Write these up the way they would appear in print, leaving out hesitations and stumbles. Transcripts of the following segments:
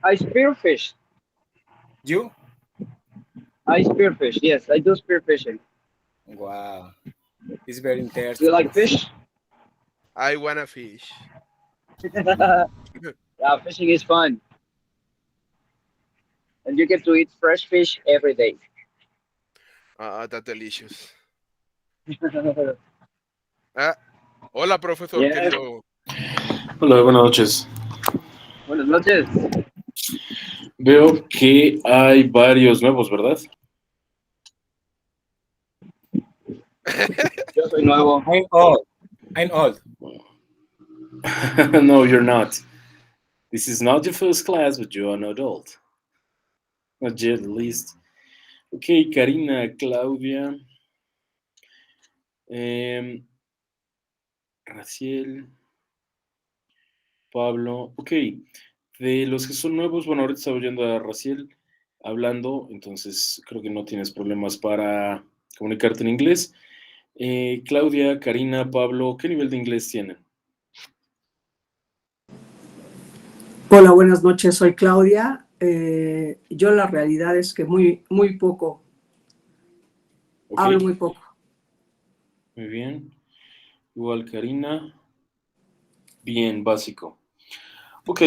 I spearfish. You? I spearfish. Yes, I do spearfishing. Wow, it's very You interesting. like fish? I wanna fish. Yeah, fishing is fun, and you get to eat fresh fish every day. That's delicious. Ah, hola, profesor Yes. querido. Hola, buenas noches. Buenas noches. Veo que hay varios nuevos, ¿verdad? Yo soy nuevo. I'm old. I'm old. No, you're not. This is not your first class, but you are an adult. Not yet, at least. Ok, Karina, Claudia, Raciel, Pablo. Ok, de los que son nuevos, bueno, ahorita estaba oyendo a Raciel hablando, entonces creo que no tienes problemas para comunicarte en inglés. Claudia, Karina, Pablo, ¿qué nivel de inglés tienen? Hola, buenas noches, soy Claudia. Yo la realidad es que muy poco, Ok, hablo muy poco. muy bien. Igual Karina, bien, básico. Ok,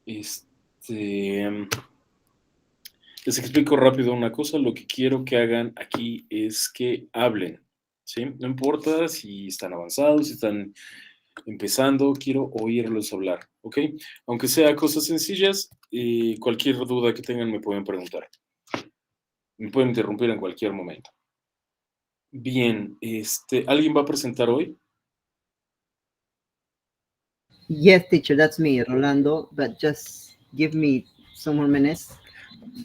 este, les explico rápido una cosa. Lo que quiero que hagan aquí es que hablen, ¿sí? No importa si están avanzados, si están empezando, quiero oírlos hablar, ¿ok? Aunque sea cosas sencillas, cualquier duda que tengan me pueden preguntar. Me pueden interrumpir en cualquier momento. Bien, ¿alguien va a presentar hoy? Yes, teacher, that's me, Rolando, but just give me some more minutes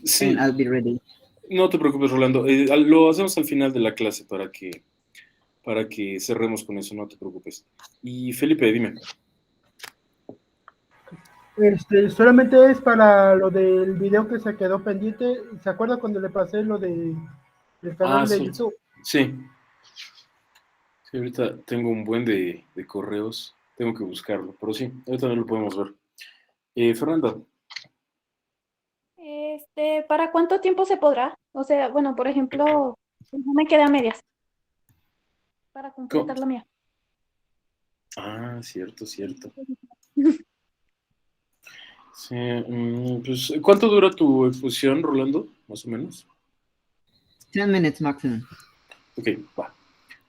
Sí, and I'll be ready. no te preocupes, Rolando. Lo hacemos al final de la clase para que cerremos con eso, no te preocupes. Y Felipe, dime. Solamente es para lo del video que se quedó pendiente. ¿Se acuerda cuando le pasé lo del canal de Cierto. YouTube? Sí. Sí, ahorita tengo un buen de correos. Tengo que buscarlo, pero sí, ahorita no lo podemos ver. Fernanda, ¿Para cuánto tiempo se podrá? O sea, bueno, por ejemplo, no me quedé a medias para completar la mía. cierto. Sí, pues, ¿cuánto dura tu exposición, Rolando? Más o menos. 10 minutes maximum, Ok, va.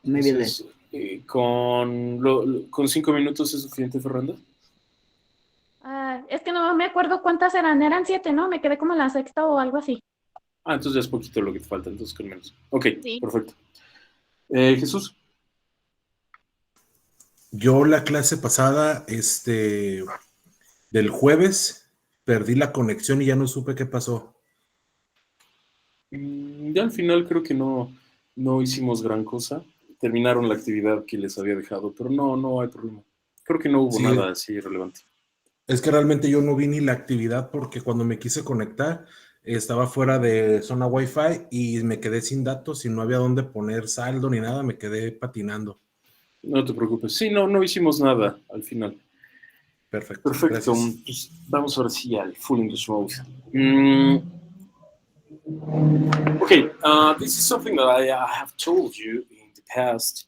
maybe less. Entonces, ¿con 5 minutos es suficiente, Fernanda? Es que no me acuerdo cuántas eran 7, ¿no? Me quedé como en la sexta o algo así. Entonces ya es poquito lo que te falta, entonces con menos. Ok, Sí. perfecto. Jesús. Yo la clase pasada, del jueves, perdí la conexión y ya no supe qué pasó. Ya al final creo que no hicimos gran cosa. Terminaron la actividad que les había dejado, pero no hay problema. Creo que no hubo Sí, nada así relevante. es que realmente yo no vi ni la actividad porque cuando me quise conectar estaba fuera de zona Wi-Fi y me quedé sin datos y no había dónde poner saldo ni nada, me quedé patinando. No te preocupes. Sí, no hicimos nada al final. Perfecto, Perfecto. gracias. Pues vamos ahora sí al full English mode. Okay, this is something that I have told you in the past.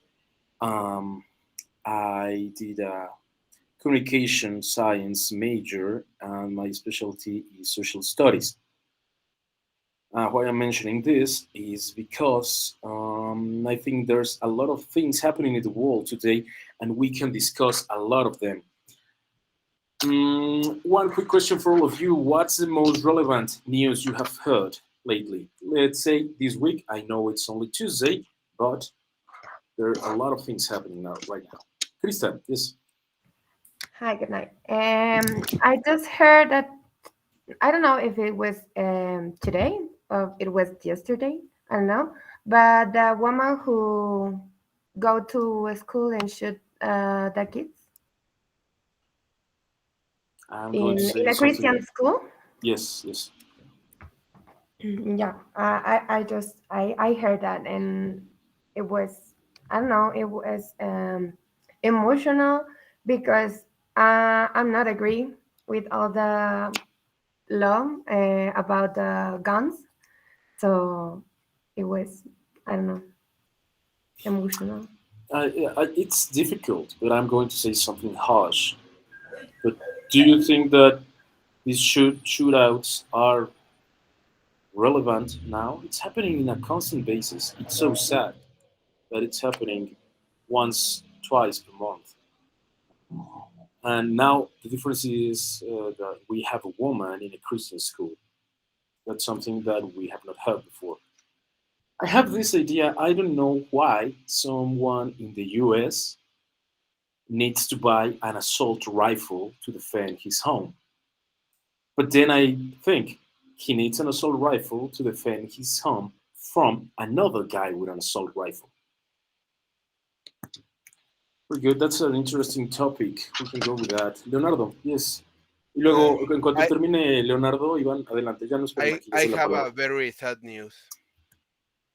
I did a communication science major, and my specialty is social studies. Why I'm mentioning this is because I think there's a lot of things happening in the world today, and we can discuss a lot of them. One quick question for all of you. What's the most relevant news you have heard lately? Let's say this week. I know it's only Tuesday, but there are a lot of things happening now, right now. Krista, yes. Hi, good night. I just heard that, I don't know if it was today or it was yesterday, I don't know, but the woman who go to a school and shoot the kids I'm going to say in a something Christian like, school. yes. Yeah, I heard that, and it was, I don't know, it was emotional because I'm not agree with all the law about guns. So it was, I don't know, emotional. It's difficult, but I'm going to say something harsh. But do you think that these shootouts are relevant now? It's happening in a constant basis. It's so sad that it's happening once, twice per month. And now the difference is that we have a woman in a Christian school. That's something that we have not heard before. I have this idea. I don't know why someone in the US needs to buy an assault rifle to defend his home. But then I think he needs an assault rifle to defend his home from another guy with an assault rifle. Very good. That's an interesting topic. We can go with that. Leonardo, yes. Y luego, en cuanto termine Leonardo, Iván, adelante. Ya no esperemos aquí. I have a very sad news.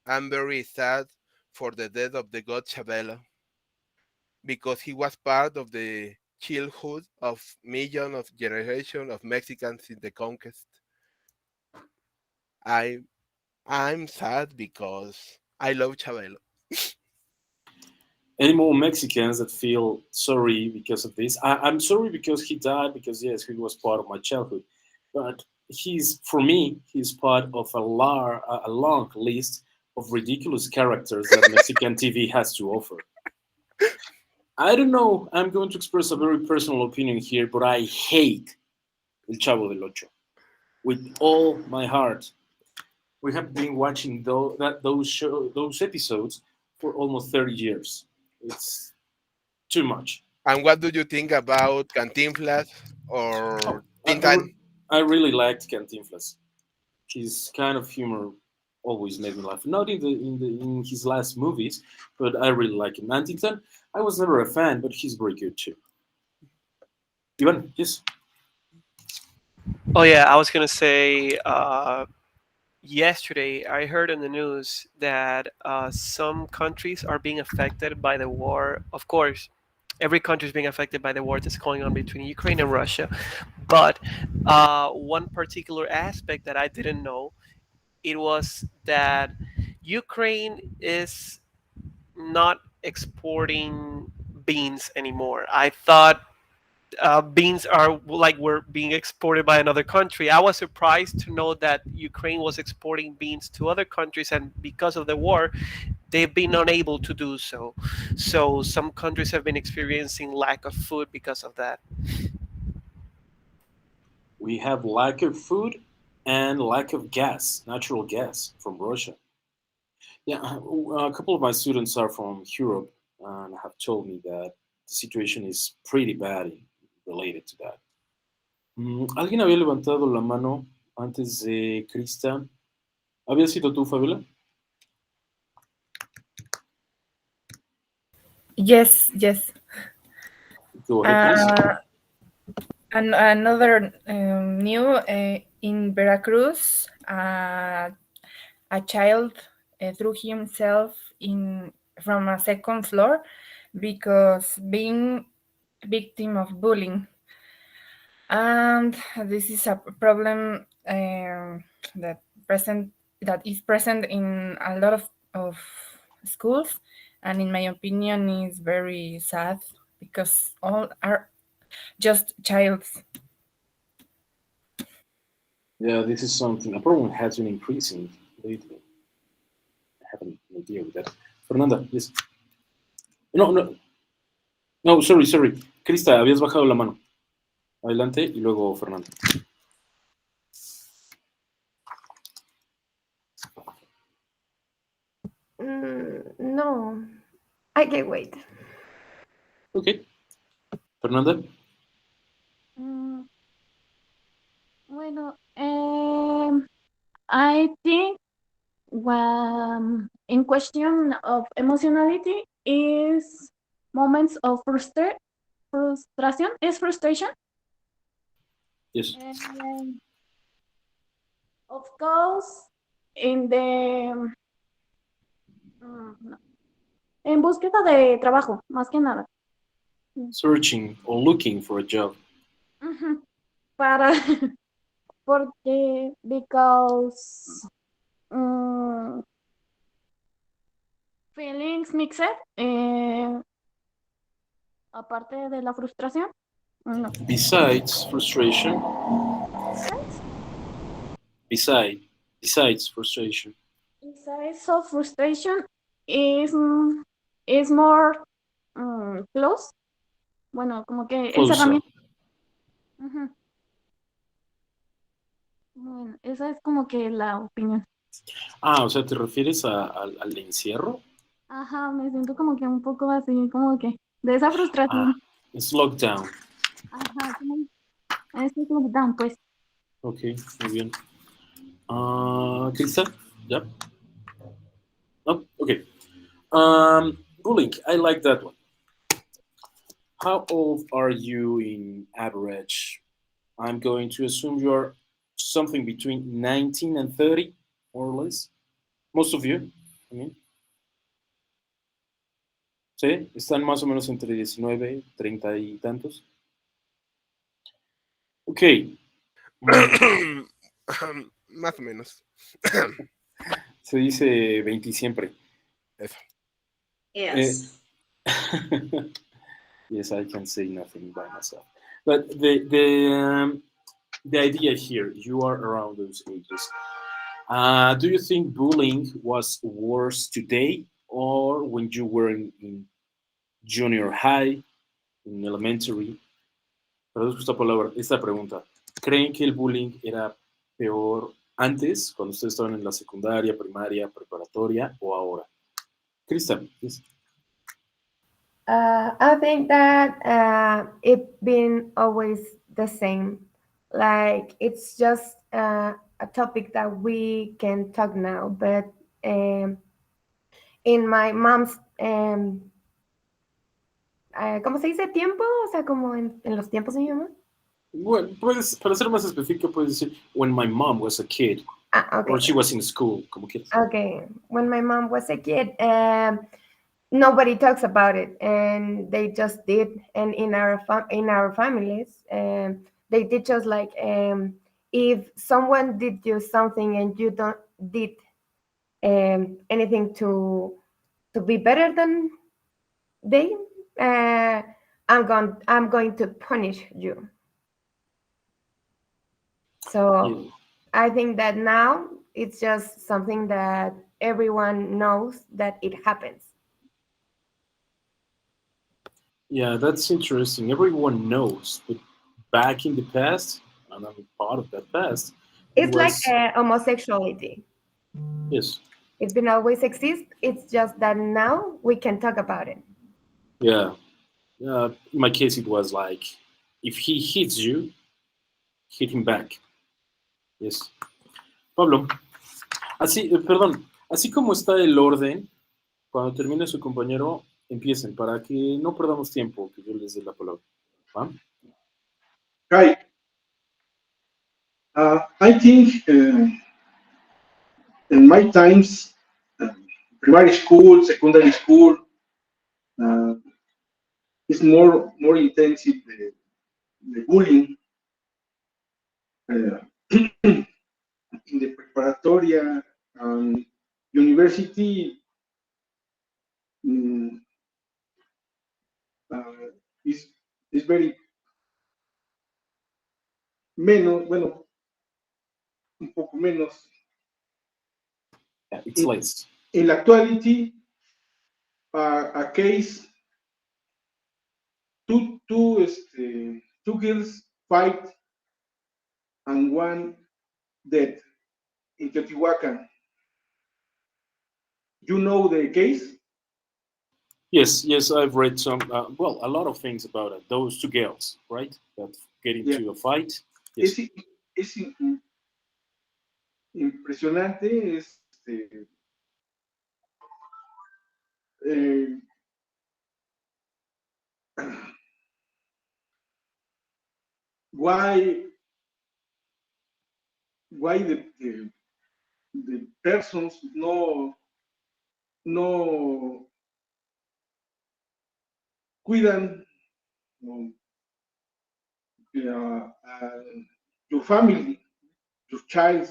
I'm very sad for the death of the god Chabelo, because he was part of the childhood of millions of generations of Mexicans in the conquest. I'm sad because I love Chabelo. Any more Mexicans that feel sorry because of this? I'm sorry because he died, because yes, he was part of my childhood. But for me, he's part of a long list of ridiculous characters that Mexican TV has to offer. I don't know, I'm going to express a very personal opinion here, but I hate El Chavo del Ocho with all my heart. We have been watching those episodes for almost 30 years. It's too much. And what do you think about Cantinflas or Tintan? I really liked Cantinflas. His kind of humor always made me laugh. Not in his last movies, but I really like him. And Tintan, I was never a fan, but he's very good too. Ivan, yes. Oh yeah, I was gonna say. Yesterday, I heard in the news that some countries are being affected by the war. Of course, every country is being affected by the war that's going on between Ukraine and Russia. But one particular aspect that I didn't know, it was that Ukraine is not exporting beans anymore. I thought beans were being exported by another country. I was surprised to know that Ukraine was exporting beans to other countries, and because of the war, they've been unable to do so. So some countries have been experiencing lack of food because of that. We have lack of food and lack of gas, natural gas from Russia. Yeah, a couple of my students are from Europe and have told me that the situation is pretty bad related to that. ¿Alguien había levantado la mano antes de Krista? ¿Había sido tú, Fabiola? Yes. Go ahead, please. And another new in Veracruz, a child threw himself from a second floor because being victim of bullying, and this is a problem that is present in a lot of schools, and in my opinion is very sad because all are just childs. Yeah, this is something, a problem has been increasing lately. I have an idea with that. Fernanda, yes. No, sorry. Krista, habías bajado la mano. Adelante y luego Fernanda. No, I can wait. Okay. Fernanda. Bueno, I think in question of emotionality is moments of frustration. Is frustration? Yes. Of course, en búsqueda de trabajo, más que nada. Searching or looking for a job. Para Porque, because mm, feelings mixed, aparte de la frustración, no. Besides frustration. Besides frustration. Besides of frustration is more close. Bueno, como que Closer. esa herramienta. Ujú. Bueno, esa es como que la opinión. Ah, o sea, ¿te refieres al encierro? Ajá, me siento como que un poco así, como que de esa frustración. Es lockdown. Ajá, como este lockdown, pues. Ok, muy bien. Krista? Yeah? No? Okay. Bullying, I like that one. How old are you in average? I'm going to assume you're something between 19 and 30, more or less. Most of you, I mean. ¿Sí? Están más o menos entre 19, 30 y tantos. Ok. Más o menos. Se dice 20 siempre. Eso. Yes. Yes, I can say nothing by myself. But the idea here, you are around those ages. Do you think bullying was worse today or when you were in junior high, in elementary? Traduzco esta pregunta. ¿Creen que el bullying era peor antes, cuando ustedes estaban en la secundaria, primaria, preparatoria o ahora? Krista, yes. I think that it's been always the same. Like it's just a topic that we can talk now, but in my mom's, ¿cómo se dice tiempo? O sea, como en los tiempos de mi mamá. Bueno, para ser más específico, puedes decir when my mom was a kid. Okay. Or she was in school, como quieras. Okay, when my mom was a kid, nobody talks about it, and they just did. And in our families, they teach us like if someone did you something and you don't did anything to be better than they, I'm going to punish you. So I think that now it's just something that everyone knows that it happens. Yeah, that's interesting. Everyone knows, but back in the past, and I'm part of that past, It's like homosexuality. Yes. It's been always exist. It's just that now we can talk about it. Yeah. In my case, it was like, if he hits you, hit him back. Yes. Pablo, perdón, así como está el orden, cuando termine su compañero, empiecen para que no perdamos tiempo, que yo les dé la palabra. ¿Va? Hi. I think in my times, primary school, secondary school, is more intensive the bullying. In the preparatoria and university is very menos, bueno, un poco menos. It's less. In la actuality, a case, two girls fight and one dead in Teotihuacan. You know the case? Yes, I've read some, a lot of things about it. Those two girls, right, that get into a fight. Yes. Es impresionante, why the persons no cuidan your family, your child,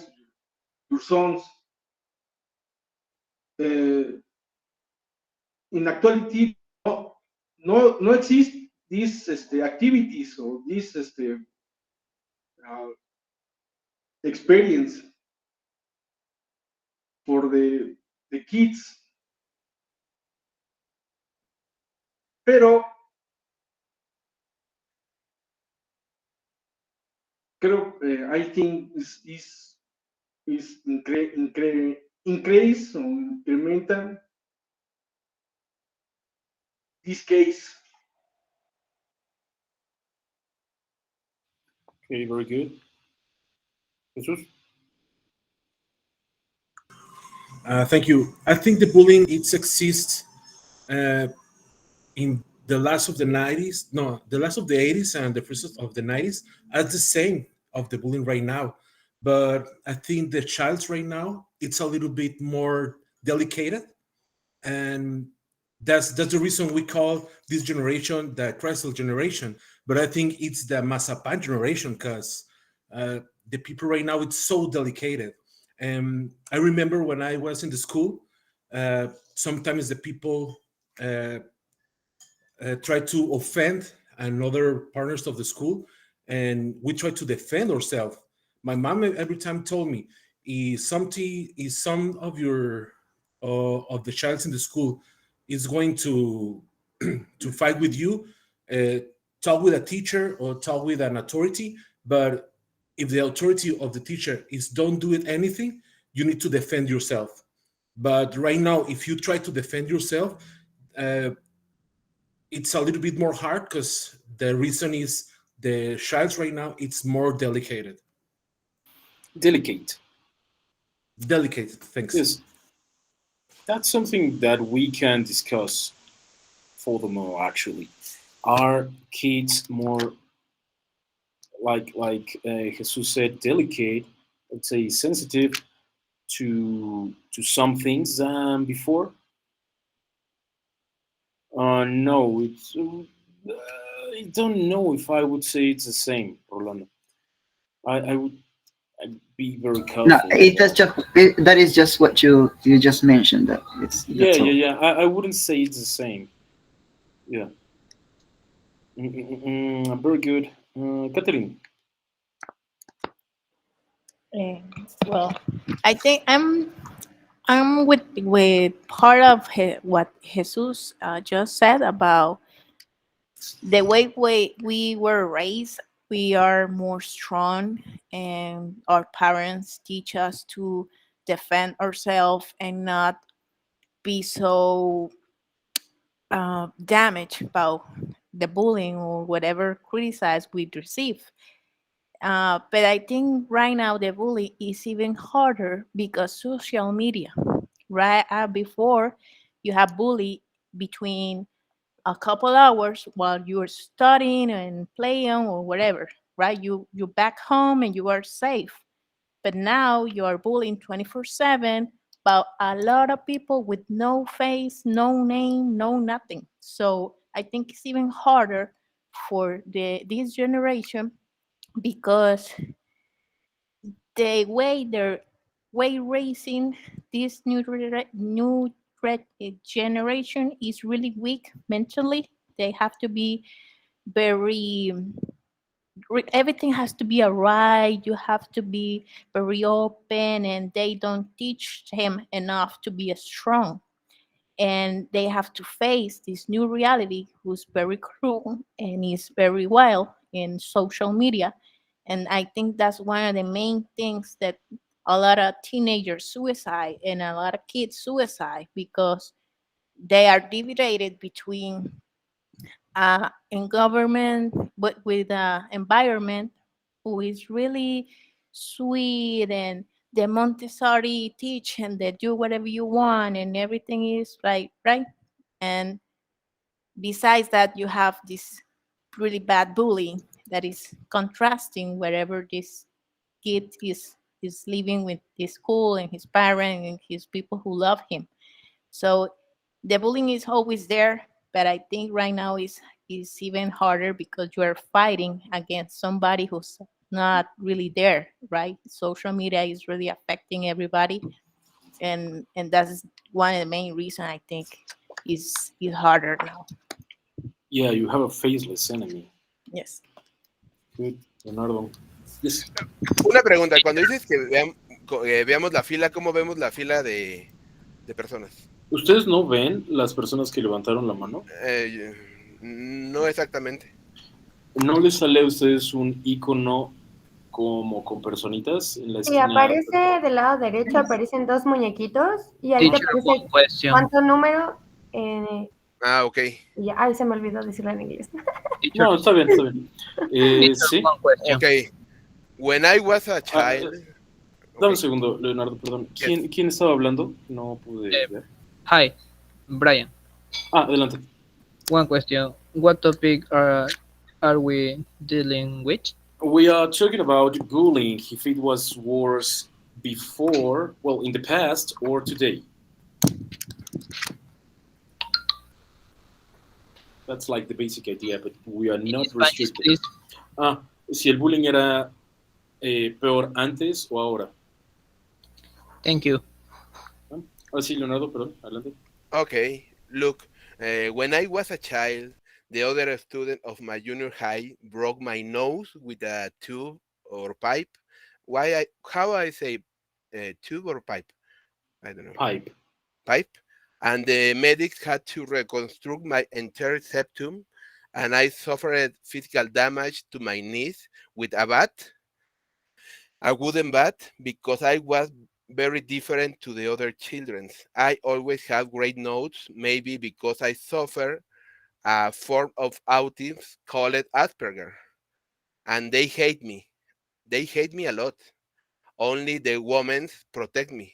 your sons. In actuality, no exist these activities or this experience for the kids. Pero creo, I think is increase or incrementa this case. Okay, very good. Jesus? Thank you. I think the bullying it exists in the last of the 90s, no, the last of the 80s and the first of the 90s as the same of the bullying right now. But I think the child right now, it's a little bit more delicate. And that's the reason we call this generation the Chrysler generation. But I think it's the Mazapan generation because the people right now, it's so delicate. And I remember when I was in the school, sometimes the people try to offend another partners of the school, and we try to defend ourselves. My mom every time told me, if some of your of the childs in the school is going to to fight with you, talk with a teacher or talk with an authority. But if the authority of the teacher is don't do it anything, you need to defend yourself. But right now, if you try to defend yourself, it's a little bit more hard because the reason is the child right now it's more delicate. Delicate. Thanks. Yes. That's something that we can discuss furthermore. Actually, are kids more like Jesus said, delicate? Let's say sensitive to some things than before. No, it's. I don't know if I would say it's the same, Rolando. I would I'd be very careful. No, that is just what you just mentioned. That it's Yeah. I wouldn't say it's the same. Yeah. Very good, Catherine. Well, I think I'm with part of what Jesus just said about the way we were raised. We are more strong, and our parents teach us to defend ourselves and not be so damaged about the bullying or whatever criticize we receive. But I think right now the bullying is even harder because social media. Right before, you have bully between a couple hours while you're studying and playing or whatever. Right, you back home and you are safe. But now you are bullying 24/7 about a lot of people with no face, no name, no nothing. So I think it's even harder for this generation because the way they're raising this generation is really weak mentally. They have to be very everything has to be alright. You have to be very open, and they don't teach him enough to be strong. And they have to face this new reality, who's very cruel and is very wild in social media. And I think that's one of the main things that a lot of teenagers suicide and a lot of kids suicide because they are divided between in government, but with environment who is really sweet, and the Montessori teach and they do whatever you want and everything is like right. And besides that, you have this really bad bullying that is contrasting wherever this kid is living with his school and his parents and his people who love him. So the bullying is always there, but I think right now is even harder because you are fighting against somebody who's not really there, right? Social media is really affecting everybody, and that's one of the main reasons I think is harder now. Yeah, you have a faceless enemy. Yes. Good, Leonardo. Yes. Una pregunta, cuando dices que veamos la fila, ¿cómo vemos la fila de personas? ¿Ustedes no ven las personas que levantaron la mano? No exactamente. ¿No les sale a ustedes un icono como con personitas en la Sí, esquina? aparece del lado derecho, aparecen dos muñequitos y ahí te aparece cuánto número. Ok. Y ya, ay, se me olvidó decirlo en inglés. No, está bien, está bien. Sí. Ok. When I was a child. Dame un segundo, Leonardo, perdón. ¿Quién estaba hablando? No pude ver. Hi, Brian. Adelante. One question. What topic are we dealing with? We are talking about bullying, if it was worse before, well, in the past or today. That's like the basic idea, but we are not restricted. Si el bullying era peor antes o ahora. Thank you. Sí, Leonardo, perdón, adelante. Okay, look, when I was a child, the other student of my junior high broke my nose with a tube or pipe. How I say tube or pipe? I don't know. Pipe. And the medics had to reconstruct my entire septum, and I suffered physical damage to my knees with a wooden bat, because I was very different to the other children. I always have great notes, maybe because I suffer a form of autism called Asperger, and they hate me. They hate me a lot. Only the women protect me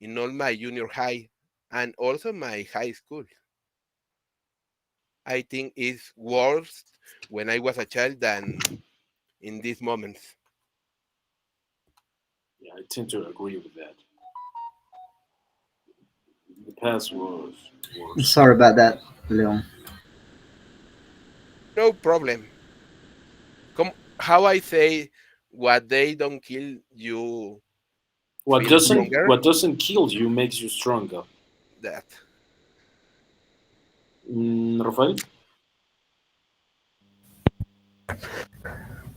in all my junior high and also my high school. I think it's worse when I was a child than in these moments. Yeah, I tend to agree with that. The past was worse. Sorry about that, Leon. No problem. How I say, what they don't kill you. What doesn't kill you makes you stronger. That. Rafael.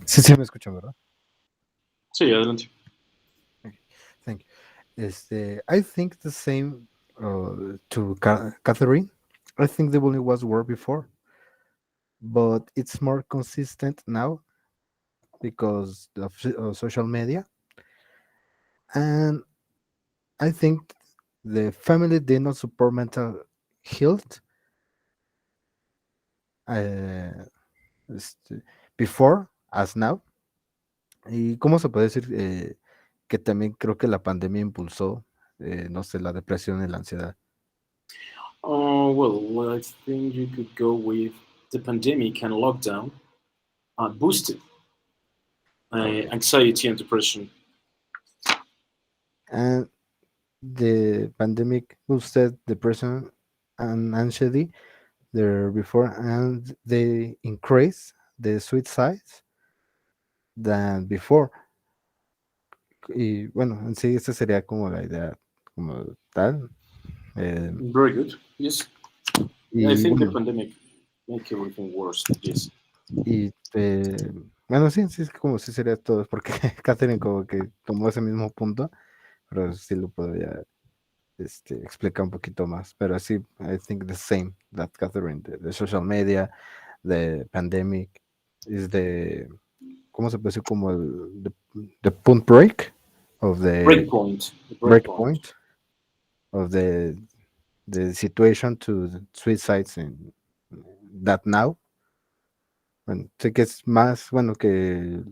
Sí, me escuchan, ¿verdad? Sí, adelante. Thank you. I think the same to Catherine. I think the bullying was worse before, but it's more consistent now because of social media. And I think the family did not support mental health before as now. ¿Y cómo se puede decir que también creo que la pandemia impulsó, no sé, la depresión y la ansiedad? Well, I think you could go with the pandemic and lockdown boosted anxiety and depression. And the pandemic boosted depression and anxiety there before, and they increased the suicides than before. Y bueno, en sí, esa sería como la idea como tal. Very good. Yes. I think the pandemic make everything worse. Yes. Y bueno, sí, como sí sería todo, porque Catherine como que tomó ese mismo punto, pero sí lo podría explicar un poquito más. Pero sí, I think the same that Catherine, the social media, the pandemic, is the, ¿cómo se puede decir? Como the point break of the breakpoint of the situation to the suicides in that now. Bueno, sé que es más, que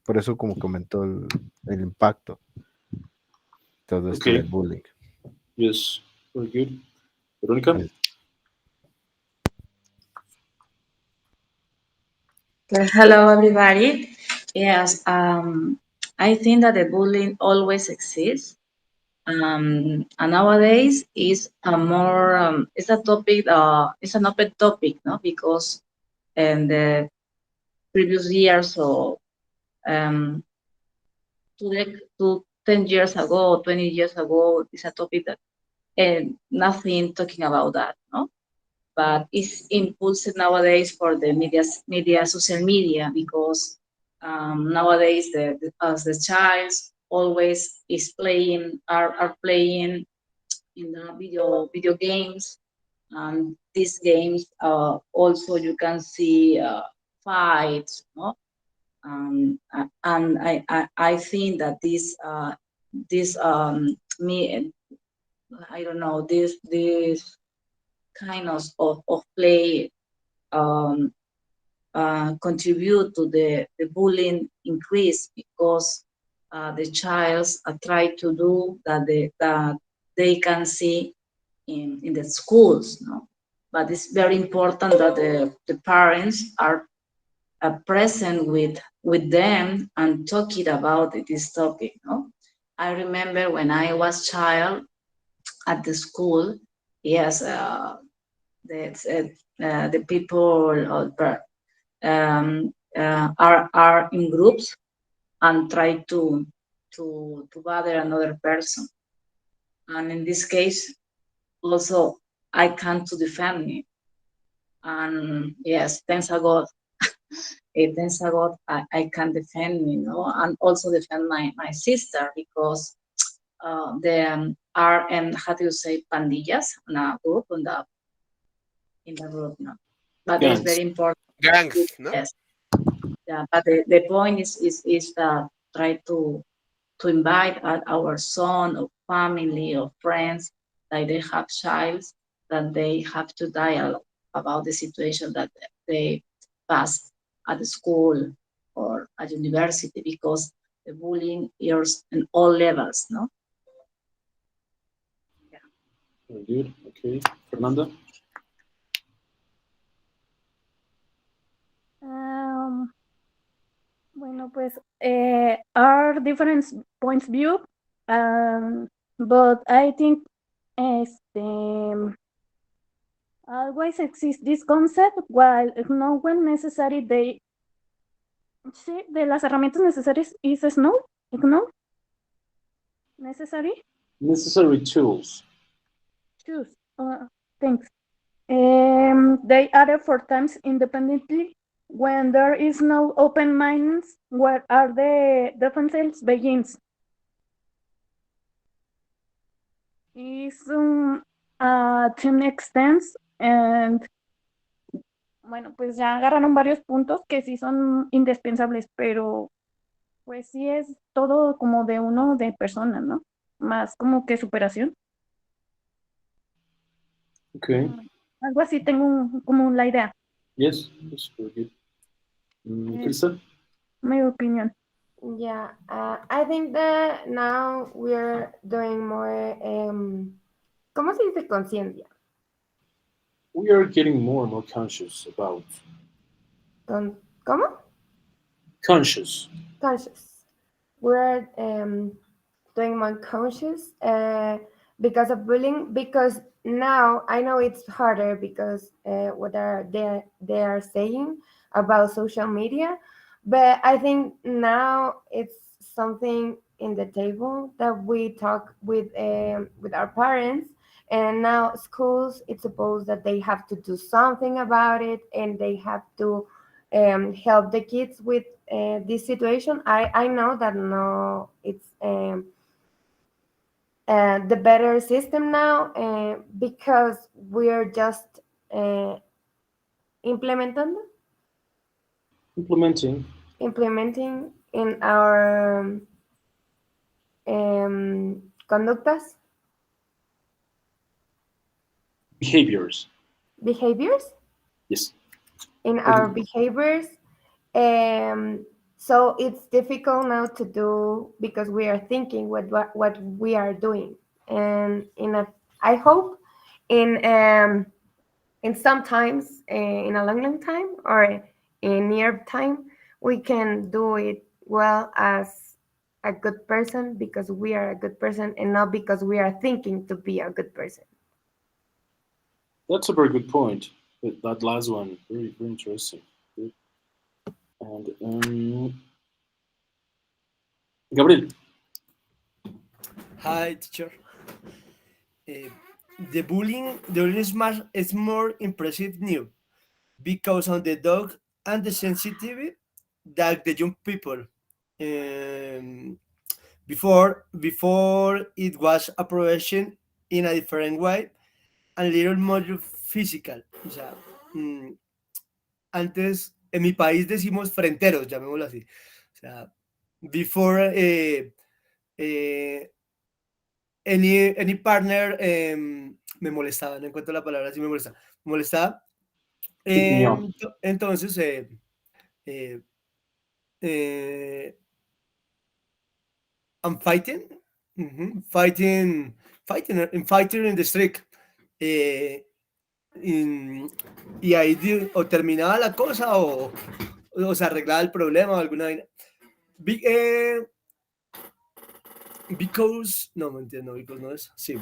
por eso como comentó el impacto todo esto del bullying. Yes, very good. Verónica? Hello, everybody. Yes, I think that the bullying always exists. And nowadays is a more, it's a topic, it's an open topic, no? Because in the previous years, so um, to 10 years ago, 20 years ago, it's a topic that nothing talking about that, no? But it's impulsed nowadays for the media, social media, because nowadays as the child always is playing, are playing in the video games, and these games also you can see fights, no? And I think that this me, I don't know, this kind of play contribute to the bullying increase, because the child try to do that they can see in the schools, no? But it's very important that the parents are present with them and talking about this topic, no? I remember when I was child at the school, yes, the people are in groups and try to bother another person, and in this case also I come to defend me, and yes, thanks a God. Thanks a God, I can defend me, no, and also defend my sister, because the are how do you say, pandillas in a group, in the group, no? But it's very important. Gangs, no? Yes. Yeah, but the point is that try to invite our son or family or friends that they have child, that they have to dialogue about the situation that they pass at the school or at university, because the bullying is in all levels, no? Very good. Okay. Fernanda? Bueno, pues are different points view, but I think always exists this concept, while no when necessary they sí, de las herramientas necesarias is no, ignore necessary Necessary tools. choose thanks. They are for times independently when there is no open minds, where are the defenses begins. Is to an extent, and bueno, pues ya agarraron varios puntos que sí son indispensables, pero pues sí es todo como de uno de persona, ¿no? Más como que superación. Okay. Algo así tengo como la idea. Yes, that's very good. Krista? My opinion. Yeah, I think that now we're doing more, ¿cómo se dice conciencia? We are getting more and more conscious about. ¿Cómo? Conscious. Conscious. We're doing more conscious because of bullying, because now I know it's harder because what they are saying about social media, but I think now it's something in the table that we talk with our parents, and now schools, it's supposed that they have to do something about it, and they have to help the kids with this situation. I know that no, it's the better system now because we're just implementing in our conductas, Behaviors. Yes. In our behaviors. So it's difficult now to do because we are thinking what we are doing, and I hope in sometimes in a long time or in near time we can do it well as a good person, because we are a good person and not because we are thinking to be a good person. That's a very good point. That last one, very, very interesting. Good. And Gabriel. Hi, teacher. The bullying is more impressive new because on the dog and the sensitivity that the young people. Before it was approaching in a different way and little more physical. O sea, antes en mi país decimos frenteros, llamémoslo así. O sea, before any partner me molestaba, no encuentro la palabra, sí me molestaba. Entonces, I'm fighting, fighting in the street. Y ahí o terminaba la cosa o se arreglaba el problema o alguna vaina. Because, no me entiendo, because no es, sí.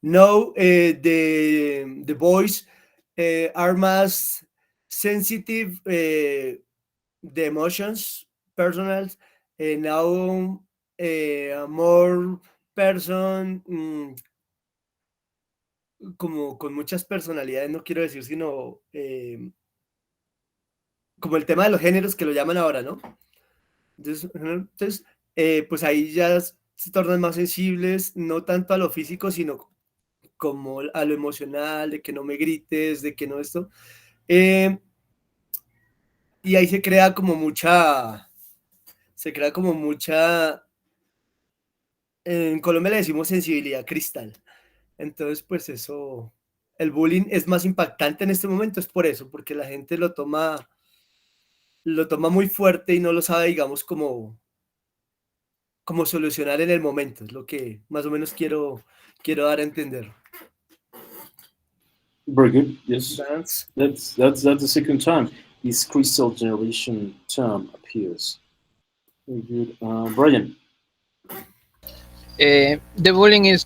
No, the boys are más sensitive, the emotions, personal, now more person, como con muchas personalidades, no quiero decir, sino como el tema de los géneros que lo llaman ahora, ¿no? Entonces pues ahí ya se tornan más sensibles, no tanto a lo físico, sino como a lo emocional, de que no me grites, de que no esto. Y ahí se crea como mucha, en Colombia le decimos sensibilidad cristal. Entonces, pues eso, el bullying es más impactante en este momento, es por eso, porque la gente lo toma muy fuerte y no lo sabe, digamos, como solucionar en el momento, es lo que más o menos quiero dar a entender. Very good. Yes. That's the second time this crystal generation term appears. Very good. Brian. The bullying is.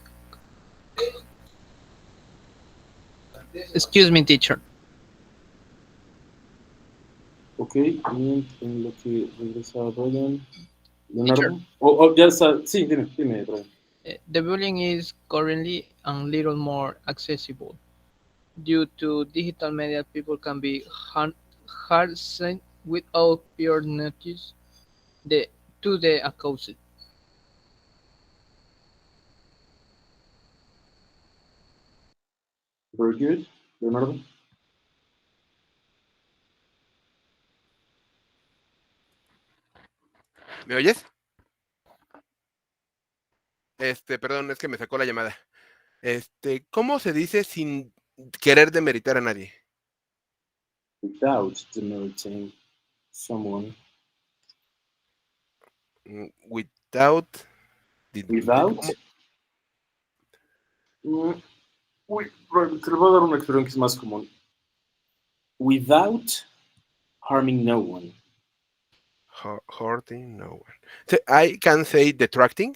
Excuse me, teacher. Okay, en lo que regresa Brian. Leonardo. Oh, ya está. Sí, dime, Brian. The bullying is currently a little more accessible. Due to digital media, people can be harassed without peer notice to the accused. Very good. Leonardo. ¿Me oyes? Perdón, es que me sacó la llamada. ¿Cómo se dice sin querer demeritar a nadie? Without demeriting someone. Without. Uy, te lo voy a dar una expresión que es más común. Without harming no one. Hurting no one. So I can say detracting.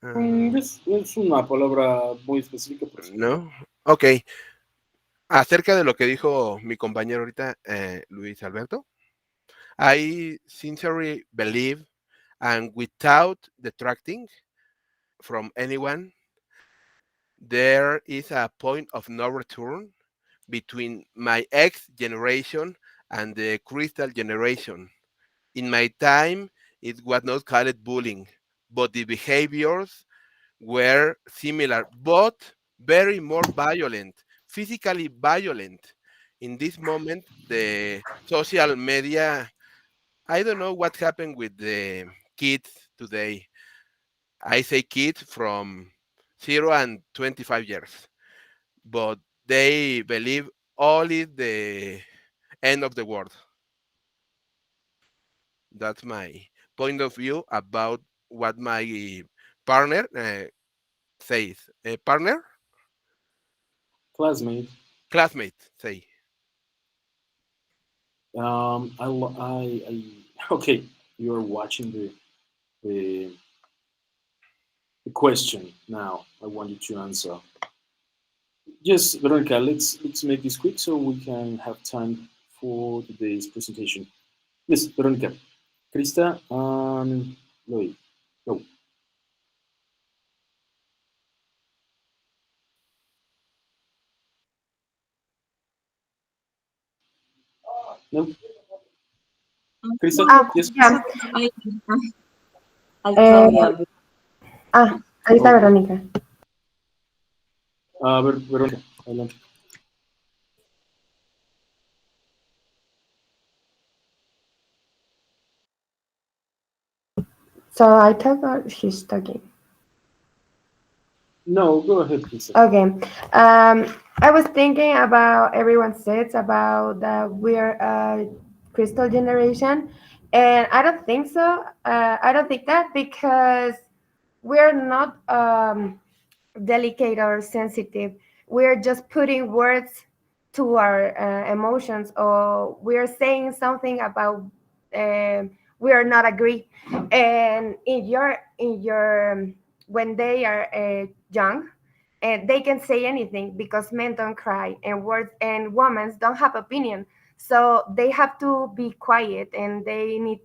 Es una palabra muy específica. No. Ok. Acerca de lo que dijo mi compañero ahorita, Luis Alberto. I sincerely believe, and without detracting from anyone, there is a point of no return between my X generation and the crystal generation. In my time, it was not called bullying, but the behaviors were similar, but very more violent, physically violent. In this moment, the social media, I don't know what happened with the kids today. I say kids from 0 and 25 years, but they believe all is the end of the world. That's my point of view about what my partner says. Partner? Classmate. Classmate, say. Okay, you are watching the question now. I want you to answer. Yes, Veronica, let's make this quick so we can have time for today's presentation. Yes, Veronica. Krista and Lloyd. Go. No. Krista, yes. Yeah. I'll tell you. Ahí está Verónica. A ver, Verónica, adelante. So I talk or she's talking? No, go ahead, please. Okay. I was thinking about everyone says about that we're a crystal generation, and I don't think so. I don't think that because we're not delicate or sensitive. We're just putting words to our emotions, or we're saying something about we are not agree. And in your when they are young, and they can say anything because men don't cry and words and women don't have opinion, so they have to be quiet, and they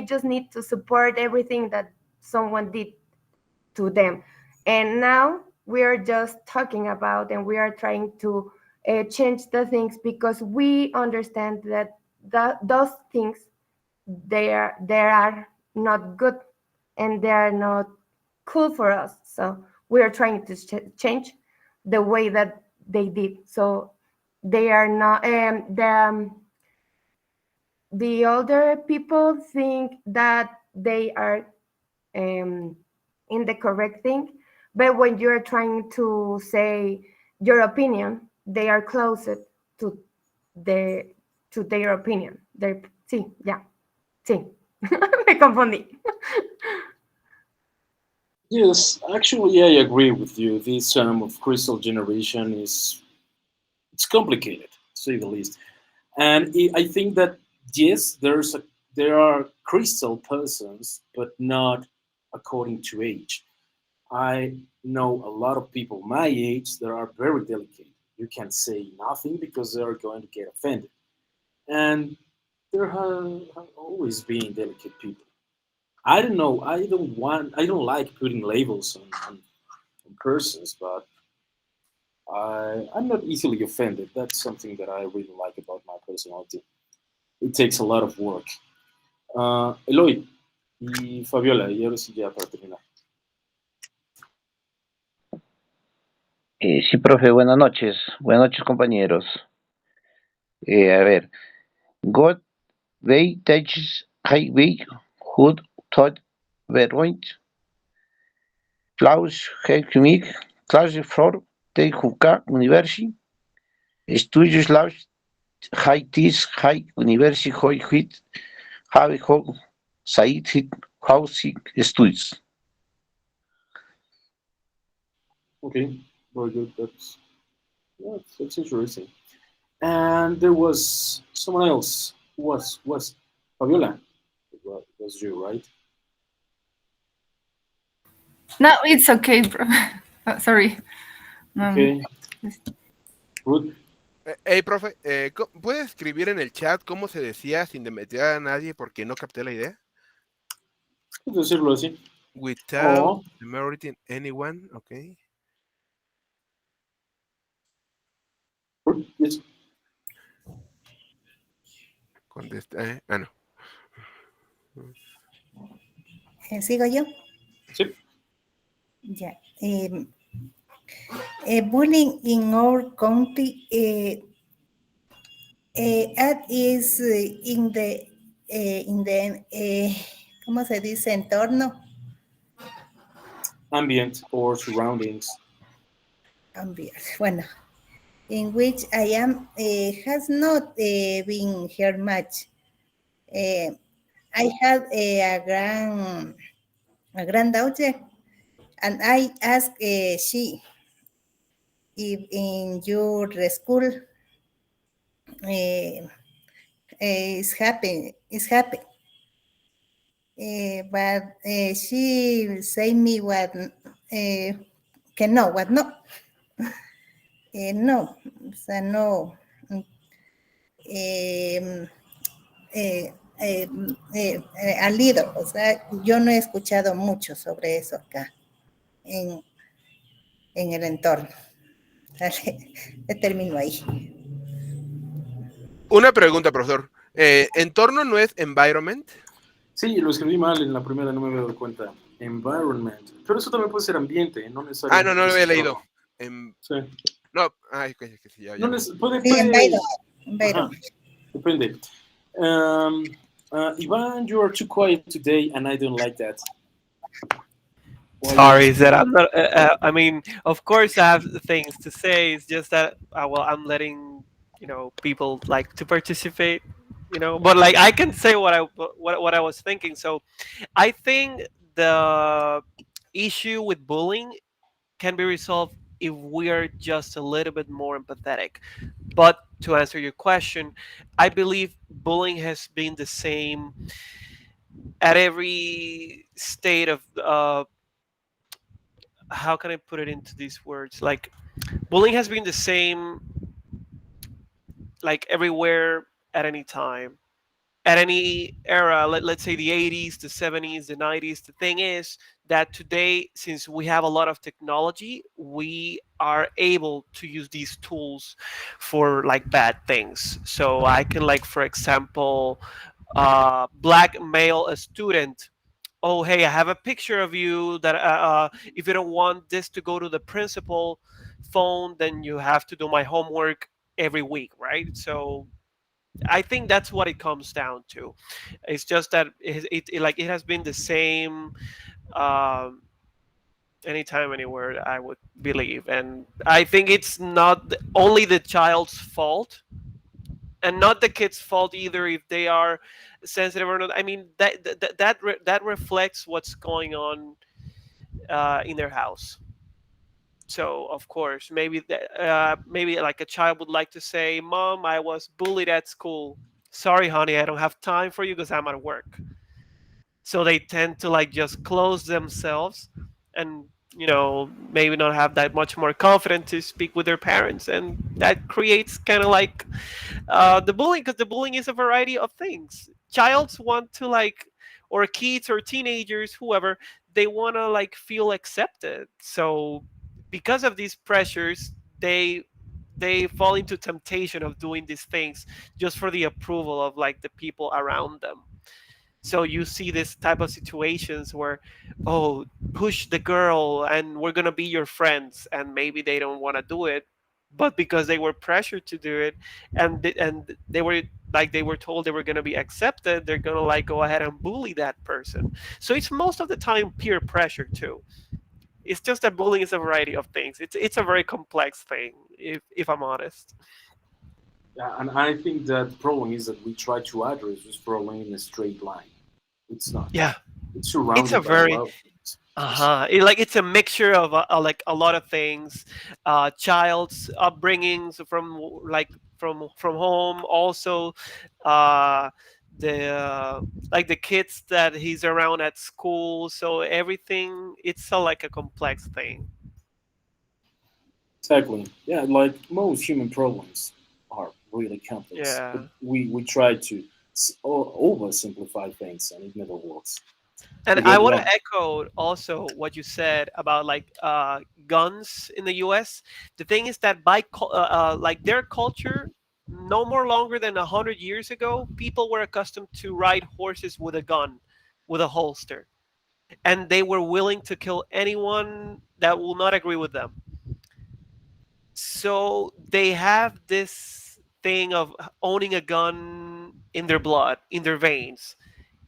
just need to support everything that someone did to them. And now we're just talking about, and we are trying to change the things because we understand that those things they are not good, and they are not cool for us. So we are trying to change the way that they did. So they are not the older people think that they are in the correct thing, but when you're trying to say your opinion, they are closer to their opinion. Sí, ya, sí. Me confundí. Yes, actually, I agree with you. This term of crystal generation it's complicated, to say the least. And I think that yes, there are crystal persons, but not according to age. I know a lot of people my age that are very delicate. You can say nothing because they are going to get offended. And there have always been delicate people. I don't know. I don't like putting labels on persons, but I'm not easily offended. That's something that I really like about my personality. It takes a lot of work. Eloy y Fabiola, y ahora sí ya para terminar. Sí, profe, buenas noches. Buenas noches, compañeros. A ver, God, they teaches highway, hood, thought, verwint, Klaus, Hekmik, Klaus, Flor, Te Huka, University, Studios Laus, High Tis, High University, Hoi Hit, Have Ho, Said Hit, Housing Studies. Okay, very good. That's interesting. And there was someone else. Who was Fabiola? It was you, right? No, it's okay, bro. Sorry. Okay. Ruth. Hey, profe, ¿puedes escribir en el chat cómo se decía sin meter a nadie porque no capté la idea? Puedes decirlo así. Without demeriting anyone, okay. Yes. Contesta, no. ¿Sigo yo? Sí. Ya. Bullying in our country is in the ¿cómo se dice? Entorno. Ambient or surroundings. Ambient. Bueno, in which I am has not been heard much. I had a granddaughter, and I asked she if in your school is happy. But she say me what que no, what no. No, o sea, no. al líder. O sea, yo no he escuchado mucho sobre eso acá en el entorno. Termino ahí. Una pregunta, profesor. ¿Entorno no es environment? Sí, lo escribí mal en la primera, no me había dado cuenta. Environment. Pero eso también puede ser ambiente, no necesariamente. No lo había leído. Sí. No, que sí, ya. No puede, Sí, environment. Depende. Ivan, you are too quiet today, and I don't like that. Sorry, that I'm not. I mean, of course, I have things to say. It's just that, well, I'm letting people like to participate. But like I can say what I was thinking. So, I think the issue with bullying can be resolved if we are just a little bit more empathetic. But to answer your question, I believe bullying has been the same at every state of how can I put it into these words? Like, bullying has been the same, like everywhere at any time, at any era. Let's say the 80s, the 70s, the 90s. The thing is that today, since we have a lot of technology, we are able to use these tools for like bad things. So I can, like, for example, blackmail a student. Oh, hey, I have a picture of you that if you don't want this to go to the principal phone, then you have to do my homework every week, right? So I think that's what it comes down to. It's just that it has been the same anytime, anywhere, I would believe. And I think it's not only the child's fault, and not the kid's fault either if they are sensitive or not. I mean, that reflects what's going on in their house. So of course, maybe like a child would like to say, "Mom, I was bullied at school. Sorry, honey, I don't have time for you because I'm at work." So they tend to like just close themselves and maybe not have that much more confidence to speak with their parents, and that creates kind of like the bullying, because the bullying is a variety of things. Childs want to or kids or teenagers, whoever, they want to like feel accepted. So because of these pressures, they fall into temptation of doing these things just for the approval of like the people around them. So you see this type of situations where, oh, push the girl and we're going to be your friends. And maybe they don't want to do it, but because they were pressured to do it, and they were told they were going to be accepted, they're going to like go ahead and bully that person. So it's most of the time peer pressure too. It's just that bullying is a variety of things. It's a very complex thing, if I'm honest. Yeah, and I think that the problem is that we try to address this problem in a straight line. It's not. Yeah, it's surrounded it's a by very a lot of things. it's a mixture of like a lot of things. Child's upbringings from home, also the kids that he's around at school. So everything, it's like a complex thing. Exactly. Yeah, like most human problems are really complex. Yeah. But we try to oversimplify things, and it never works. And We I get want wrong. to echo also what you said about like guns in the U.S. The thing is that like their culture, no more longer than 100 years ago, people were accustomed to ride horses with a gun, with a holster, and they were willing to kill anyone that will not agree with them. So they have this thing of owning a gun in their blood, in their veins.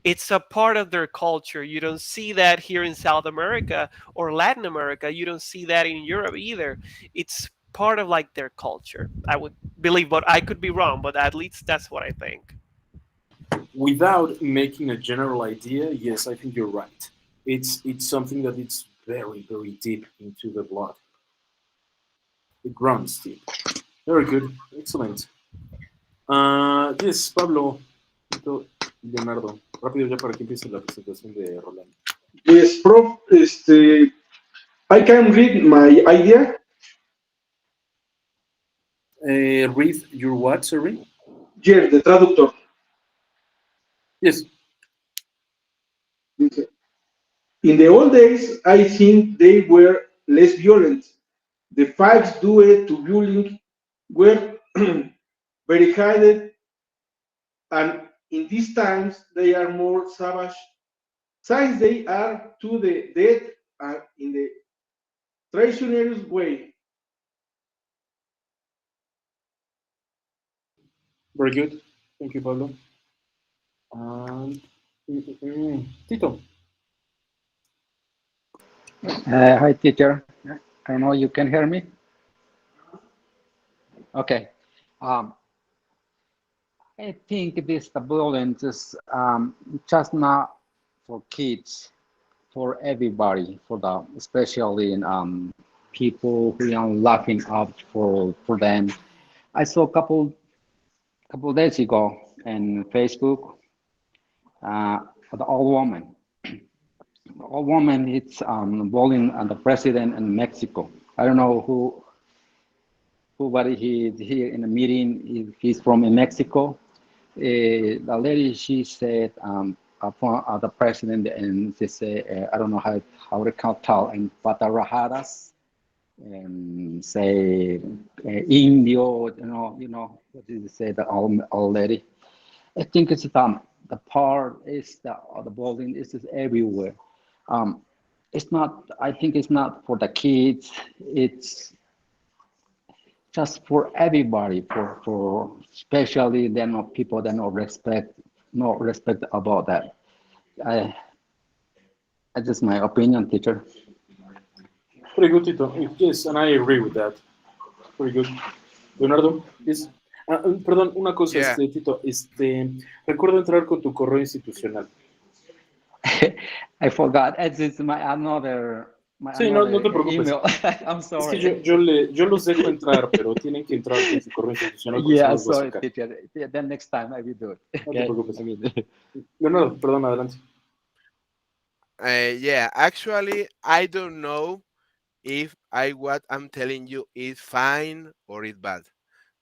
It's a part of their culture. You don't see that here in South America or Latin America. You don't see that in Europe either. It's part of like their culture, I would believe, but I could be wrong, but at least that's what I think. Without making a general idea, yes, I think you're right. It's something that it's very, very deep into the blood. It runs deep. Very good. Excellent. Yes, Pablo, Leonardo. Rápido ya para que empiece la presentación de Rolando. Yes, Prof. I can read my idea. Read your what, sorry? Yes, the traductor. Yes. In the old days, I think they were less violent. The facts due to bullying were very hidden, and in these times they are more savage, since they are to the death and in the treasonous way. Very good. Thank you, Pablo. Tito. Hi, teacher. I know you can hear me. Okay. I think this the bullying is just not for kids, for everybody, for the especially in people who are laughing out for them. I saw a couple days ago in Facebook, the old woman. The old woman it's bullying the president in Mexico. I don't know who but he here in the meeting. He's from Mexico. The lady she said upon the president and she said I don't know how to tell in Patarajadas and say Indio, what did you say the old lady? I think it's the part is the bullying is everywhere. It's not. I think it's not for the kids. It's just for everybody. For especially they know people that no respect about that. That's just my opinion, teacher. Pretty good, Tito. Yes, and I agree with that. Pretty good. Leonardo, yes. Perdón, una cosa, Yeah. Tito, recuerda entrar con tu correo institucional. I forgot. It's my another Sí, no te preocupes. email. I'm Es sorry. que yo los dejo entrar, pero tienen que entrar con su correo institucional porque se Yeah, los voy a sorry, sacar. teacher. Yeah, then next time I will do it. No te Okay? preocupes. I will do it. Leonardo, perdón, adelante. Yeah, actually, I don't know if what I'm telling you is fine or is bad.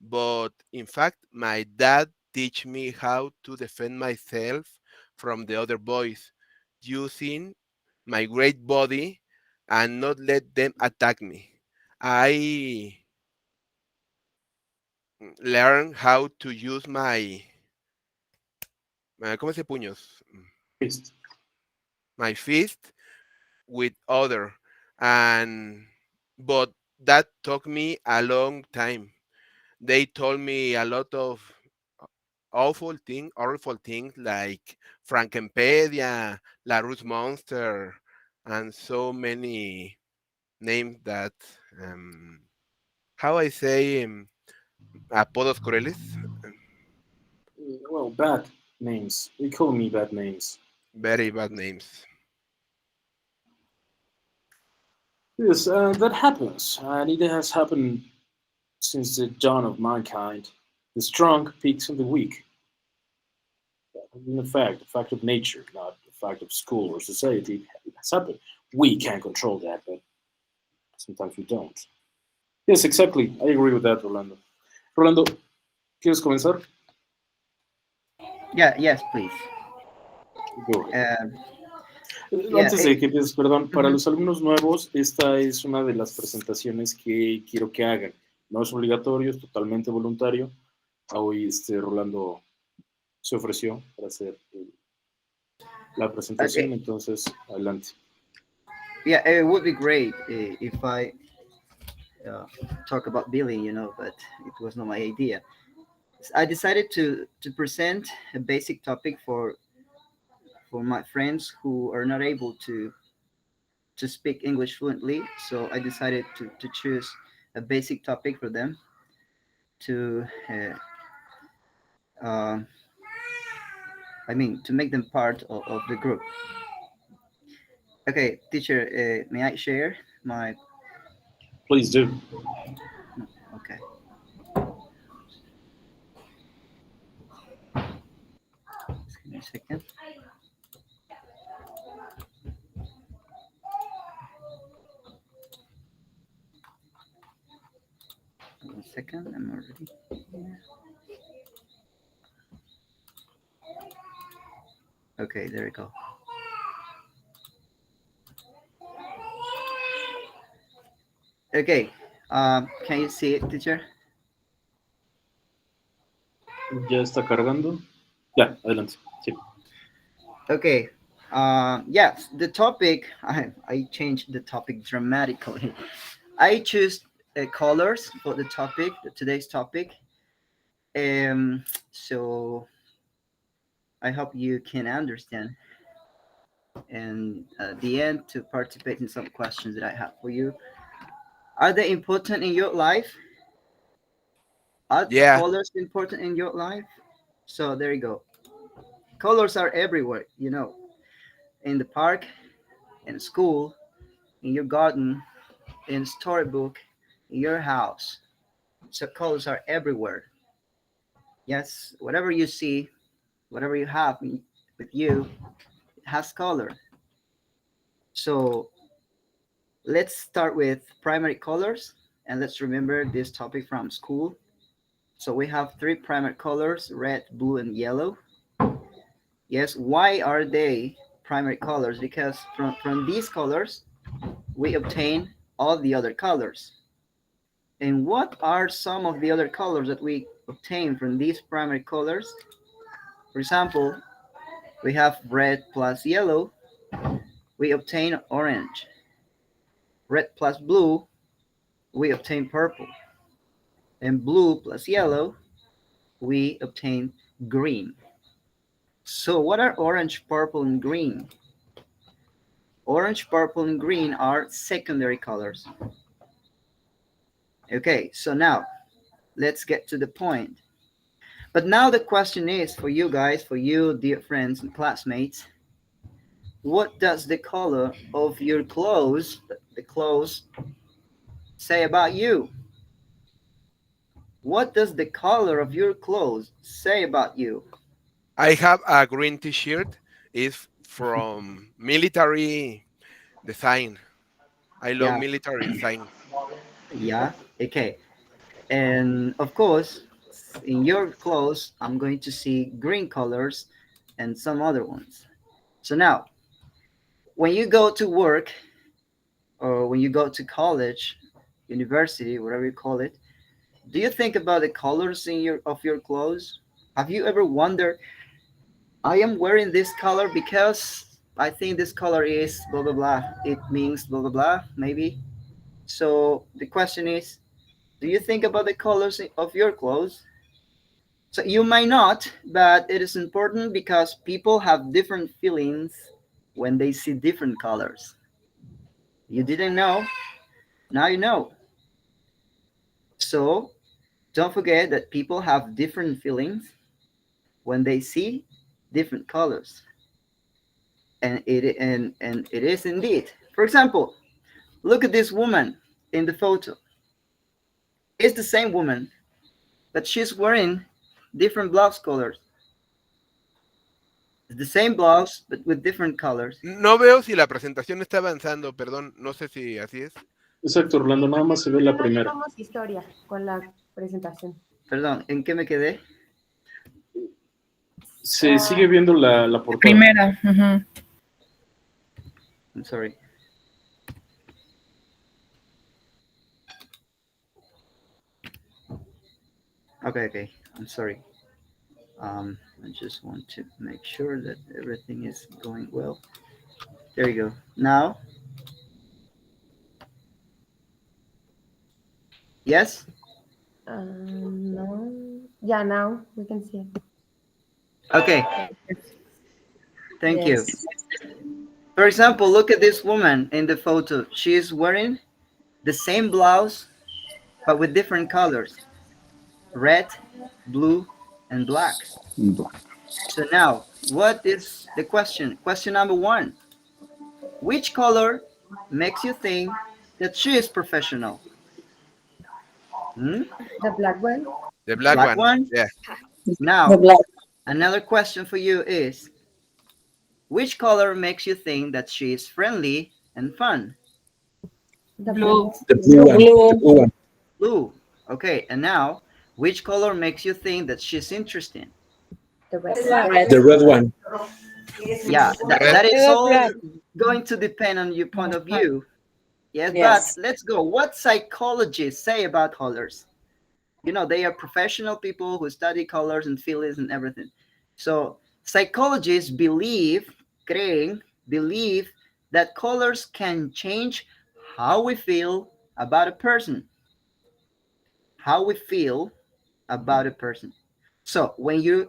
But in fact, my dad teach me how to defend myself from the other boys using my great body and not let them attack me. I learn how to use my ¿cómo se puños? Fist. My fist with other, and but that took me a long time. They told me a lot of awful things like Frankenpedia, La Rus Monster, and so many names that how I say apodos crueles. Well, bad names. They call me bad names. Very bad names. Yes, that happens, and it has happened since the dawn of mankind. The strong picks on the weak. In a fact of nature, not a fact of school or society. It has happened. We can control that, but sometimes we don't. Yes, exactly. I agree with that, Rolando. Rolando, ¿quieres comenzar? Yeah, yes, please. Go ahead. Yeah, Antes de que empieces, perdón, para los alumnos nuevos, esta es una de las presentaciones que quiero que hagan. No es obligatorio, es totalmente voluntario. Hoy Rolando se ofreció para hacer la presentación, Okay. Entonces, adelante. Yeah, it would be great if I talk about billing, but it was not my idea. I decided to present a basic topic for my friends who are not able to speak English fluently. So I decided to choose a basic topic for them to to make them part of the group. Okay, teacher, may I share my... Please do. Okay. Just give me a second. One second, I'm already here. Okay, there we go. Okay, can you see it, teacher? Ya está cargando. Ya, adelante. Sí. Okay. Yes, the topic, I changed the topic dramatically. I choose colors for the topic, today's topic. So I hope you can understand. And at the end, to participate in some questions that I have for you. Are they important in your life? Are colors important in your life? So there you go. Colors are everywhere, you know, in the park, in school, in your garden, in storybook, in your house. So colors are everywhere. Yes, whatever you see, whatever you have with you, it has color. So let's start with primary colors, and let's remember this topic from school. So we have 3 primary colors: red, blue, and yellow. Yes, why are they primary colors? Because from these colors, we obtain all the other colors. And what are some of the other colors that we obtain from these primary colors? For example, we have red plus yellow, we obtain orange. Red plus blue, we obtain purple. And blue plus yellow, we obtain green. So what are orange, purple, and green? Orange, purple, and green are secondary colors. Okay, so now let's get to the point. But now the question is for you guys, for you dear friends and classmates, what does the color of your clothes, the clothes, say about you? What does the color of your clothes say about you? I have a green t-shirt. It's from military design. I love military design. Yeah, okay. And of course, in your clothes, I'm going to see green colors and some other ones. So now, when you go to work or when you go to college, university, whatever you call it, do you think about the colors of your clothes? Have you ever wondered, I am wearing this color because I think this color is blah, blah, blah. It means blah, blah, blah, maybe. So the question is, do you think about the colors of your clothes? So you might not, but it is important because people have different feelings when they see different colors. You didn't know, now you know. So don't forget that people have different feelings when they see different colors. And it is indeed. For example, look at this woman in the photo. It's the same woman, but she's wearing different blouse colors. It's the same blouse, but with different colors. No veo si la presentación está avanzando, perdón, no sé si así es. Exacto, Orlando, nada más se ve la primera. Vamos historia con la presentación. Perdón, ¿en qué me quedé? Se sigue viendo la portada. Primera. I'm sorry. Okay, I'm sorry. I just want to make sure that everything is going well. There you go. Now? Yes? No. Yeah, now we can see it. Okay. Thank you. For example, look at this woman in the photo. She is wearing the same blouse, but with different colors. Red, blue, and black. So now, what is the question? Question number 1. Which color makes you think that she is professional? The black one? The black one. Yeah. Now, another question for you is, which color makes you think that she is friendly and fun? The blue. The blue one. The blue one. Blue. Okay, and now, which color makes you think that she's interesting? The red. The red one. Yeah, that is all going to depend on your point of view. Yes, Yes. but let's go. What psychologists say about colors? You know, they are professional people who study colors and feelings and everything. So psychologists believe that colors can change how we feel about a person. How we feel about a person. So when you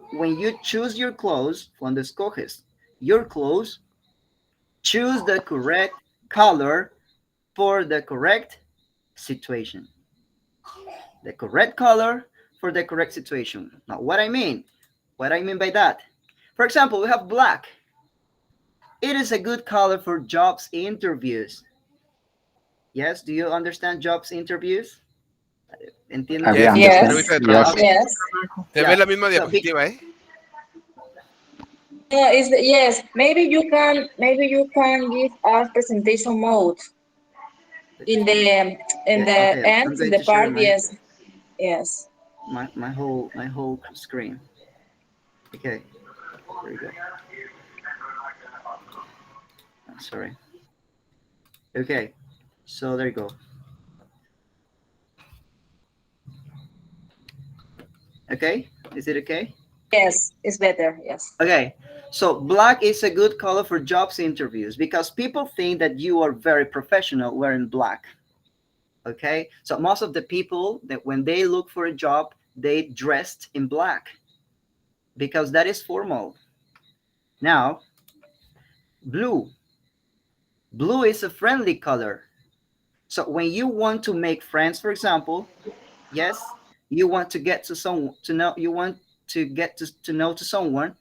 choose your clothes, cuando escoges your clothes, choose the correct color for the correct situation. The correct color for the correct situation. Now, what I mean by that, for example, we have black. It is a good color for jobs interviews. Yes, do you understand jobs interviews? ¿Entienden? Yes, Yes. entrevista de trabajo. Yes. Te ves la misma diapositiva, ¿eh? Yeah, yes. Maybe you can give us presentation mode in the Okay, end I'm in going the to share part. Yes. Yes. my whole screen. Okay, there we go. I'm sorry. Okay, so there you go. Okay, is it okay? Yes, it's better. Yes. Okay, so black is a good color for jobs interviews because people think that you are very professional wearing black. Okay, so most of the people that when they look for a job, they dressed in black because that is formal. Now, blue is a friendly color. So when you want to make friends, for example, yes, you want to get to someone to know, you want to get to know to someone,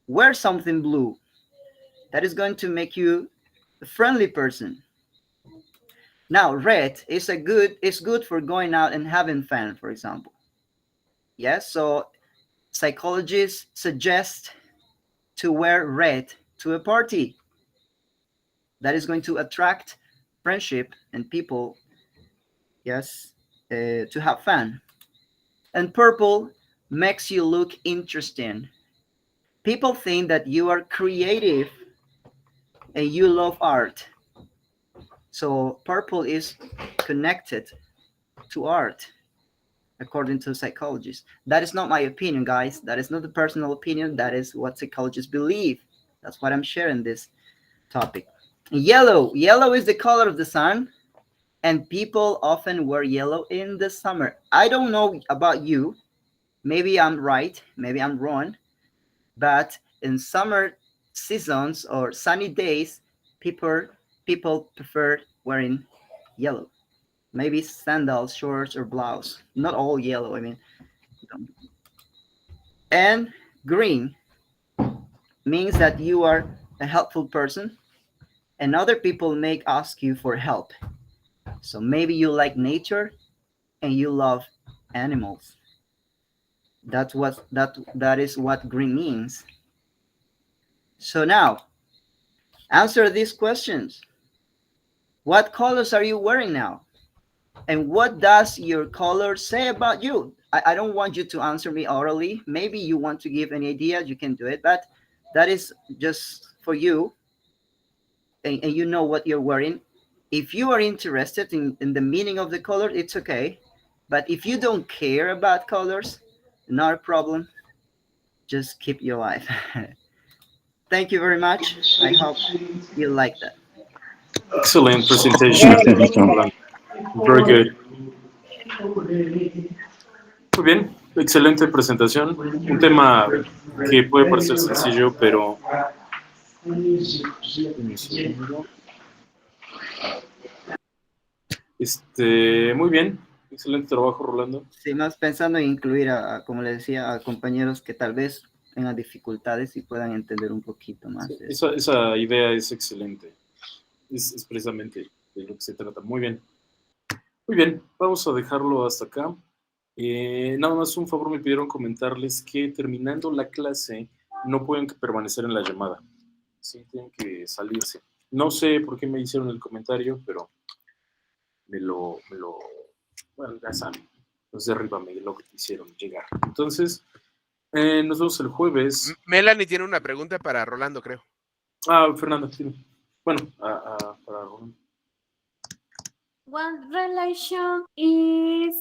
wear something blue. That is going to make you a friendly person. Now, red is good for going out and having fun, for example. Yes, so psychologists suggest to wear red to a party. That is going to attract friendship and people, yes, to have fun. And purple makes you look interesting. People think that you are creative and you love art. So purple is connected to art, according to psychologists. That is not my opinion, guys. That is not a personal opinion. That is what psychologists believe. That's what I'm sharing this topic. Yellow is the color of the sun, and people often wear yellow in the summer. I don't know about you. Maybe I'm right, maybe I'm wrong, but in summer seasons or sunny days, people prefer wearing yellow. Maybe sandals, shorts, or blouse. Not all yellow, I mean. And green means that you are a helpful person and other people may ask you for help. So maybe you like nature and you love animals. That is what green means. So now, answer these questions. What colors are you wearing now? And what does your color say about you? I don't want you to answer me orally. Maybe you want to give an idea, you can do it, but that is just for you. And you know what you're wearing. If you are interested in the meaning of the color, it's okay. But if you don't care about colors, not a problem. Just keep your life. Thank you very much. I hope you like that. Excellent presentation, Mr. Orlando. Very good. Muy bien, excelente presentación. Un tema que puede parecer sencillo, pero... Muy bien, excelente trabajo, Rolando. Sí, más pensando en incluir como le decía, a compañeros que tal vez tengan dificultades y puedan entender un poquito más. Sí, esa idea es excelente. Es precisamente de lo que se trata. Muy bien. Muy bien, vamos a dejarlo hasta acá. Nada más un favor, me pidieron comentarles que terminando la clase no pueden permanecer en la llamada. Sí, tienen que salirse. No sé por qué me hicieron el comentario, pero bueno, ya saben, los de arriba me lo hicieron llegar. Entonces, Nos vemos el jueves. Melanie tiene una pregunta para Rolando, creo. Fernando, sí. Bueno, para Rolando. What relation is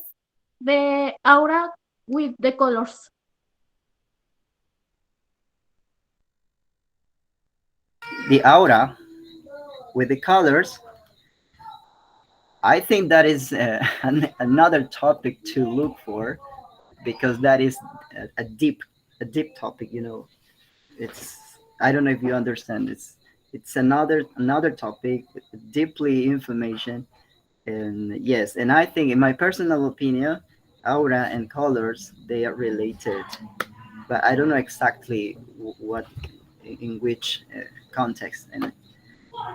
the aura with the colors? The aura with the colors, I think that is another topic to look for, because that is a deep topic. You know, it's, I don't know if you understand. It's another topic, deeply information, and yes, and I think, in my personal opinion, aura and colors, they are related, but I don't know exactly what, in which context.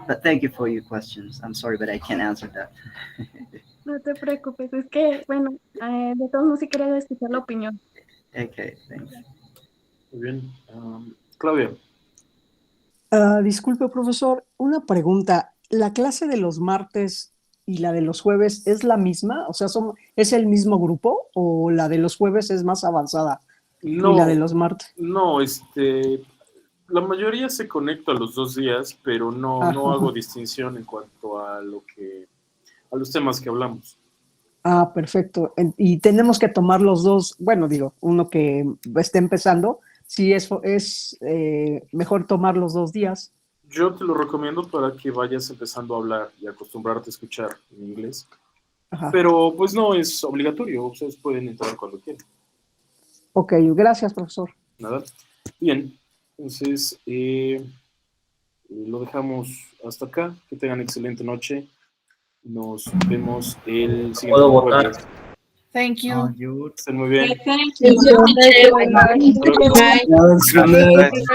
But thank you for your questions. I'm sorry, but I can't answer that. No te preocupes, es que, bueno, de todos modos sí quería escuchar la opinión. Okay, thanks. Muy bien. Claudia. Disculpe, profesor, una pregunta. ¿La clase de los martes y la de los jueves es la misma? O sea, ¿es el mismo grupo o la de los jueves es más avanzada? No, ¿Y la de los martes? No, la mayoría se conecta a los 2 días, pero no hago distinción en cuanto a los temas que hablamos. Perfecto. Y tenemos que tomar los dos, bueno, digo, uno que esté empezando, sí es mejor tomar los 2 días. Yo te lo recomiendo para que vayas empezando a hablar y acostumbrarte a escuchar en inglés. Ajá. Pero pues no es obligatorio, ustedes pueden entrar cuando quieran. Ok, gracias, profesor. Nada. Bien, entonces lo dejamos hasta acá. Que tengan excelente noche. Nos vemos el siguiente jueves. Thank you. Estén muy bien. Thank you. Hasta luego. Bye. Bye.